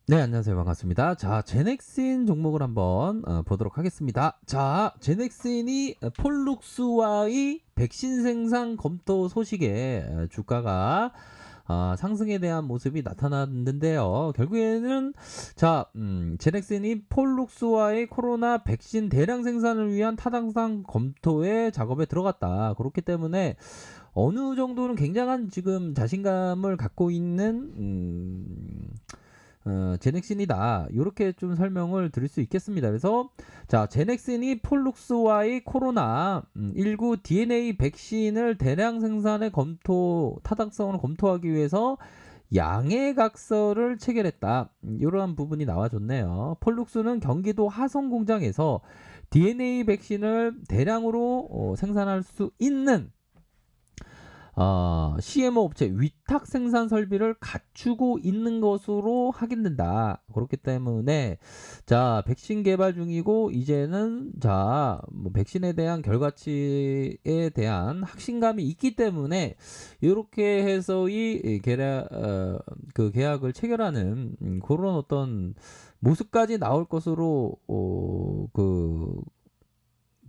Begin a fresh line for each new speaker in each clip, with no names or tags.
네, 안녕하세요. 반갑습니다. 자, 제넥신 종목을 한번 보도록 하겠습니다. 자, 제넥신이 폴룩스와의 백신 생산 검토 소식에 주가가 상승에 대한 모습이 나타났는데요. 결국에는 자, 제넥신이 폴룩스와의 코로나 백신 대량 생산을 위한 타당성 검토의 작업에 들어갔다. 그렇기 때문에 어느 정도는 굉장한 지금 자신감을 갖고 있는 제넥신이다. 이렇게 좀 설명을 드릴 수 있겠습니다. 그래서 자, 제넥신이 폴룩스와의 코로나 19 DNA 백신을 대량 생산의 타당성을 검토하기 위해서 양해각서를 체결했다. 이러한 부분이 나와줬네요. 폴룩스는 경기도 하성 공장에서 DNA 백신을 대량으로 생산할 수 있는 CMO 업체 위탁 생산 설비를 갖추고 있는 것으로 확인된다. 그렇기 때문에 자, 백신 개발 중이고 이제는 자, 뭐 백신에 대한 결과치에 대한 확신감이 있기 때문에 이렇게 해서 그 계약을 체결하는 그런 어떤 모습까지 나올 것으로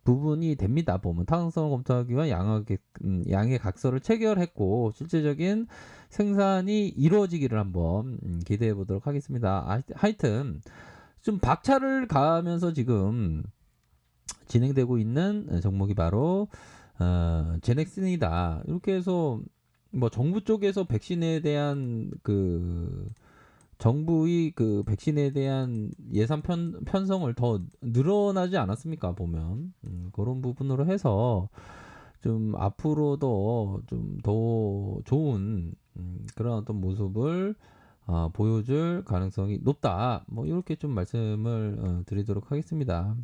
부분이 됩니다. 보면 타당성을 검토하기 위한 양해 각서를 체결했고 실질적인 생산이 이루어지기를 한번 기대해 보도록 하겠습니다. 하여튼 좀 박차를 가하면서 지금 진행되고 있는 종목이 바로 제넥슨이다. 이렇게 해서 뭐 정부 쪽에서 백신에 대한 정부의 그 백신에 대한 예산 편성을 더 늘어나지 않았습니까? 보면 그런 부분으로 해서 좀 앞으로도 좀 더 좋은 그런 어떤 모습을 보여줄 가능성이 높다. 뭐 이렇게 좀 말씀을 드리도록 하겠습니다.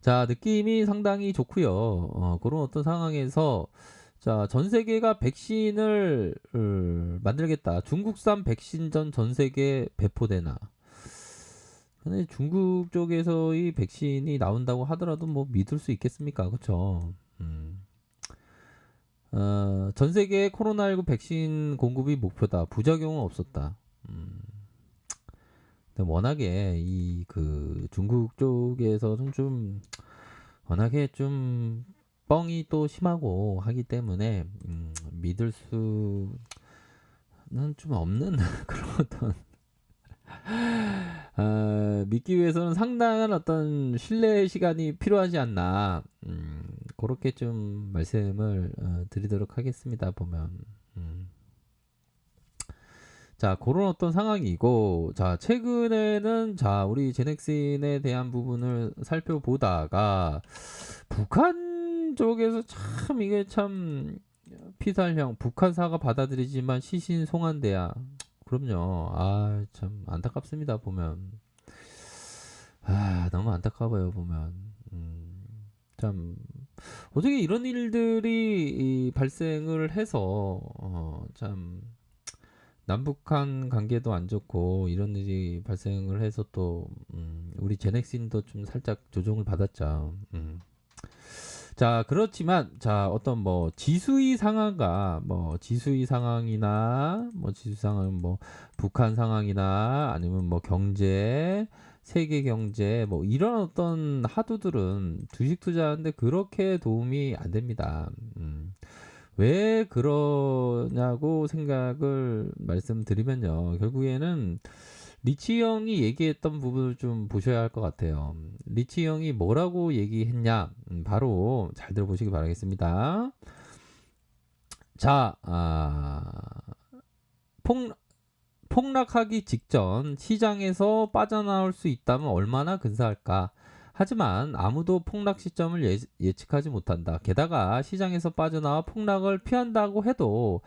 자, 느낌이 상당히 좋고요. 그런 어떤 상황에서 자, 전 세계가 백신을 만들겠다. 중국산 백신전 전 세계에 배포되나. 근데 중국 쪽에서의 백신이 나온다고 하더라도 뭐 믿을 수 있겠습니까? 그쵸? 전 세계 코로나19 백신 공급이 목표다. 부작용은 없었다. 근데 워낙에 중국 쪽에서는 좀 워낙에 좀 뻥이 또 심하고 하기 때문에 믿을 수는 좀 없는 그런 어떤 믿기 위해서는 상당한 어떤 신뢰 시간이 필요하지 않나 그렇게 좀 말씀을 드리도록 하겠습니다. 보면 자, 그런 어떤 상황이고, 자, 최근에는, 자, 우리 제넥신에 대한 부분을 살펴보다가, 북한 쪽에서 참, 이게 참, 피살형, 북한사가 받아들이지만 시신송환돼야. 그럼요. 아, 참, 안타깝습니다, 보면. 아, 너무 안타까워요, 보면. 참, 어떻게 이런 일들이 발생을 해서, 참, 남북한 관계도 안 좋고 이런 일이 발생을 해서 또 우리 제넥신도 좀 살짝 조종을 받았죠. 자, 그렇지만 자, 어떤 뭐 지수의 상황과 뭐 지수의 상황이나 뭐 지수 상황 뭐 북한 상황이나 아니면 뭐 경제 세계 경제 뭐 이런 어떤 하두들은 주식 투자하는데 그렇게 도움이 안 됩니다. 왜 그러냐고 생각을 말씀드리면요. 결국에는 리치 형이 얘기했던 부분을 좀 보셔야 할 것 같아요. 리치 형이 뭐라고 얘기했냐? 바로 잘 들어보시기 바라겠습니다. 자, 폭, 폭락하기 직전 시장에서 빠져나올 수 있다면 얼마나 근사할까? 하지만 아무도 폭락 시점을 예측하지 못한다. 게다가 시장에서 빠져나와 폭락을 피한다고 해도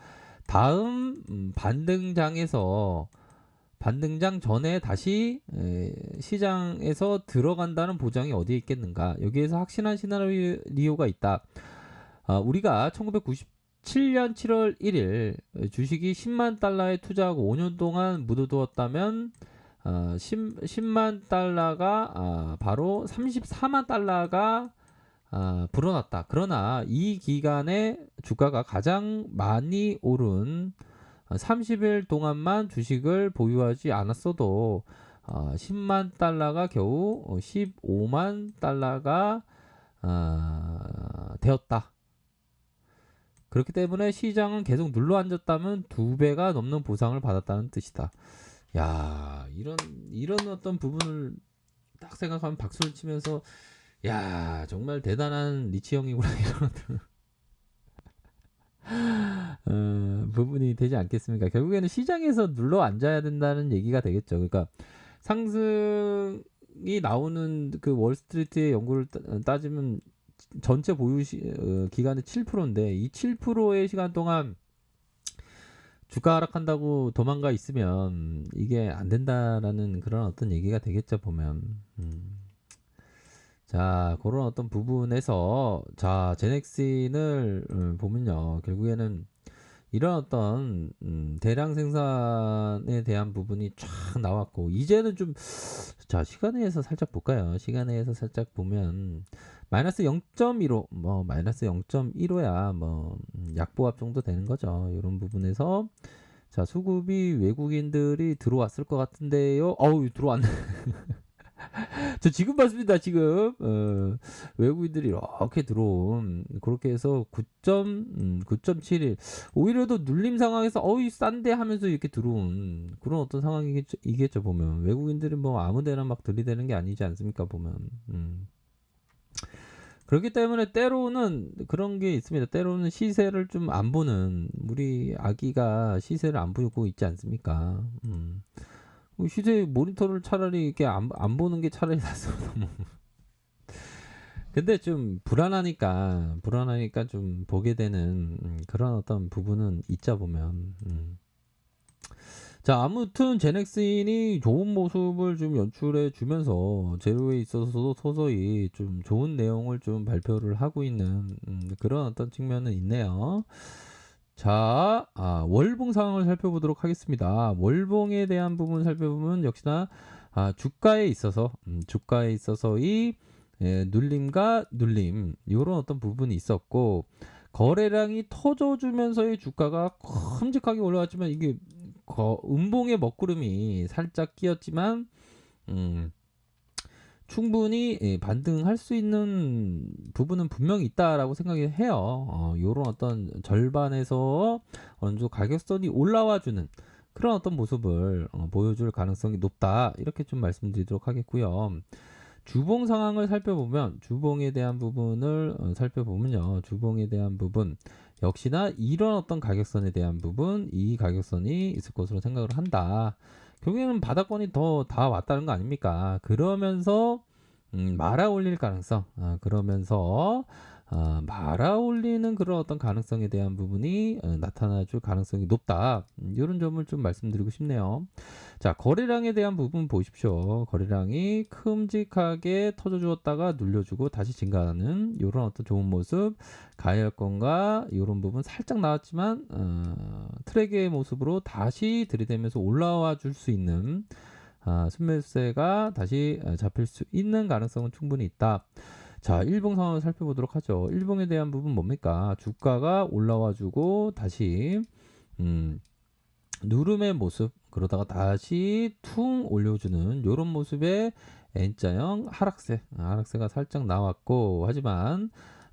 다음 반등장 전에 다시 시장에서 들어간다는 보장이 어디에 있겠는가? 여기에서 확실한 시나리오가 있다. 우리가 1997년 7월 1일 주식이 10만 달러에 투자하고 5년 동안 묻어두었다면 10만 달러가 바로 34만 달러가 불어났다. 그러나 이 기간에 주가가 가장 많이 오른 30일 동안만 주식을 보유하지 않았어도 10만 달러가 겨우 15만 달러가 되었다. 그렇기 때문에 시장은 계속 눌러 앉았다면 2배가 넘는 보상을 받았다는 뜻이다. 야, 이런 어떤 부분을 딱 생각하면 박수를 치면서 야, 정말 대단한 리치 형이구나 이런 부분이 되지 않겠습니까? 결국에는 시장에서 눌러 앉아야 된다는 얘기가 되겠죠. 그러니까 상승이 나오는 그 월스트리트의 연구를 따지면 전체 보유 기간은 7%인데 이 7%의 시간 동안 주가 하락한다고 도망가 있으면 이게 안 된다라는 그런 어떤 얘기가 되겠죠, 보면. 자, 그런 어떤 부분에서 자, 제넥신을 보면요. 결국에는 이런 어떤 대량 생산에 대한 부분이 쫙 나왔고 이제는 좀 자, 시간에서 살짝 볼까요? 시간에서 살짝 보면 마이너스 0.15 뭐 마이너스 0.15야 뭐 약보합 정도 되는 거죠. 이런 부분에서 자, 수급이 외국인들이 들어왔을 것 같은데요. 어우, 들어왔네. 저 지금 봤습니다. 지금 외국인들이 이렇게 들어온 그렇게 해서 9.71 오히려 더 눌림 상황에서 어이 싼데 하면서 이렇게 들어온 그런 어떤 상황이겠죠 보면 외국인들이 뭐 아무데나 막 들이대는 게 아니지 않습니까 보면 그렇기 때문에 때로는 그런 게 있습니다. 때로는 시세를 좀 안 보는 우리 아기가 시세를 안 보고 있지 않습니까? 시세 모니터를 차라리 이렇게 안 보는 게 차라리 낫어. 근데 좀 불안하니까 좀 보게 되는 그런 어떤 부분은 있자 보면. 자, 아무튼 제넥슨이 좋은 모습을 좀 연출해 주면서 제로에 있어서도 서서히 좀 좋은 내용을 좀 발표를 하고 있는 그런 어떤 측면은 있네요. 자, 월봉 상황을 살펴보도록 하겠습니다. 월봉에 대한 부분 살펴보면 역시나 주가에 있어서의 눌림과 눌림 이런 어떤 부분이 있었고 거래량이 터져주면서의 주가가 큼직하게 올라왔지만 이게 음봉의 먹구름이 살짝 끼었지만 충분히 반등할 수 있는 부분은 분명히 있다라고 생각이 해요. 요런 어떤 절반에서 어느 정도 가격선이 올라와주는 그런 어떤 모습을 보여줄 가능성이 높다. 이렇게 좀 말씀드리도록 하겠고요. 주봉 상황을 살펴보면 주봉에 대한 부분을 살펴보면요. 주봉에 대한 부분 역시나 이런 어떤 가격선에 대한 부분 이 가격선이 있을 것으로 생각을 한다. 결국에는 바닥권이 더 다 왔다는 거 아닙니까? 그러면서 말아 올릴 가능성 그러면서 말아 올리는 그런 어떤 가능성에 대한 부분이 나타나 줄 가능성이 높다. 이런 점을 좀 말씀드리고 싶네요. 자, 거래량에 대한 부분 보십시오. 거래량이 큼직하게 터져 주었다가 눌려주고 다시 증가하는 이런 어떤 좋은 모습. 가열권과 이런 부분 살짝 나왔지만 트랙의 모습으로 다시 들이대면서 올라와 줄 수 있는 순매수세가 다시 잡힐 수 있는 가능성은 충분히 있다. 자, 일봉 상황을 살펴보도록 하죠. 일봉에 대한 부분 뭡니까? 주가가 올라와주고 다시 누름의 모습 그러다가 다시 퉁 올려주는 이런 모습의 N자형 하락세가 살짝 나왔고 하지만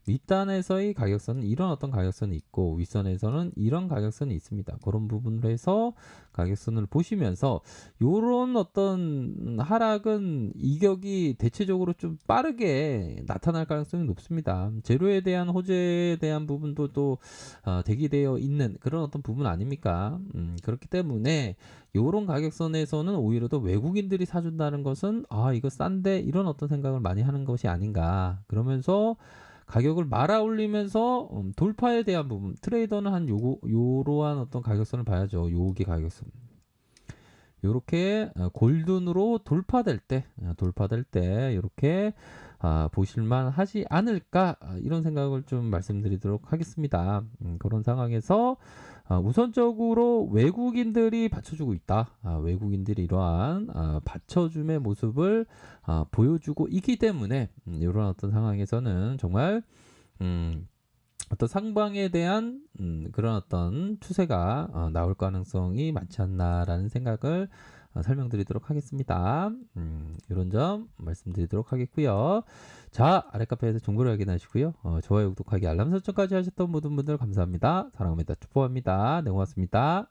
밑단에서의 가격선은 이런 어떤 가격선이 있고 윗선에서는 이런 가격선이 있습니다. 그런 부분으로 해서 가격선을 보시면서 이런 어떤 하락은 이격이 대체적으로 좀 빠르게 나타날 가능성이 높습니다. 재료에 대한 호재에 대한 부분도 또 대기되어 있는 그런 어떤 부분 아닙니까? 그렇기 때문에 이런 가격선에서는 오히려 더 외국인들이 사준다는 것은 이거 싼데 이런 어떤 생각을 많이 하는 것이 아닌가. 그러면서 가격을 말아 올리면서 돌파에 대한 부분 트레이더는 한 요러한 어떤 가격선을 봐야죠. 요기 가격선 요렇게 골든으로 돌파될 때 이렇게 보실만 하지 않을까 이런 생각을 좀 말씀드리도록 하겠습니다. 그런 상황에서 우선적으로 외국인들이 받쳐주고 있다. 외국인들이 이러한 받쳐줌의 모습을 보여주고 있기 때문에 이런 어떤 상황에서는 정말 어떤 상방에 대한 그런 어떤 추세가 나올 가능성이 많지 않나라는 생각을 설명드리도록 하겠습니다. 이런 점 말씀드리도록 하겠고요. 자, 아래 카페에서 정보를 확인하시고요. 좋아요, 구독하기, 알람 설정까지 하셨던 모든 분들 감사합니다. 사랑합니다. 축복합니다. 네, 고맙습니다.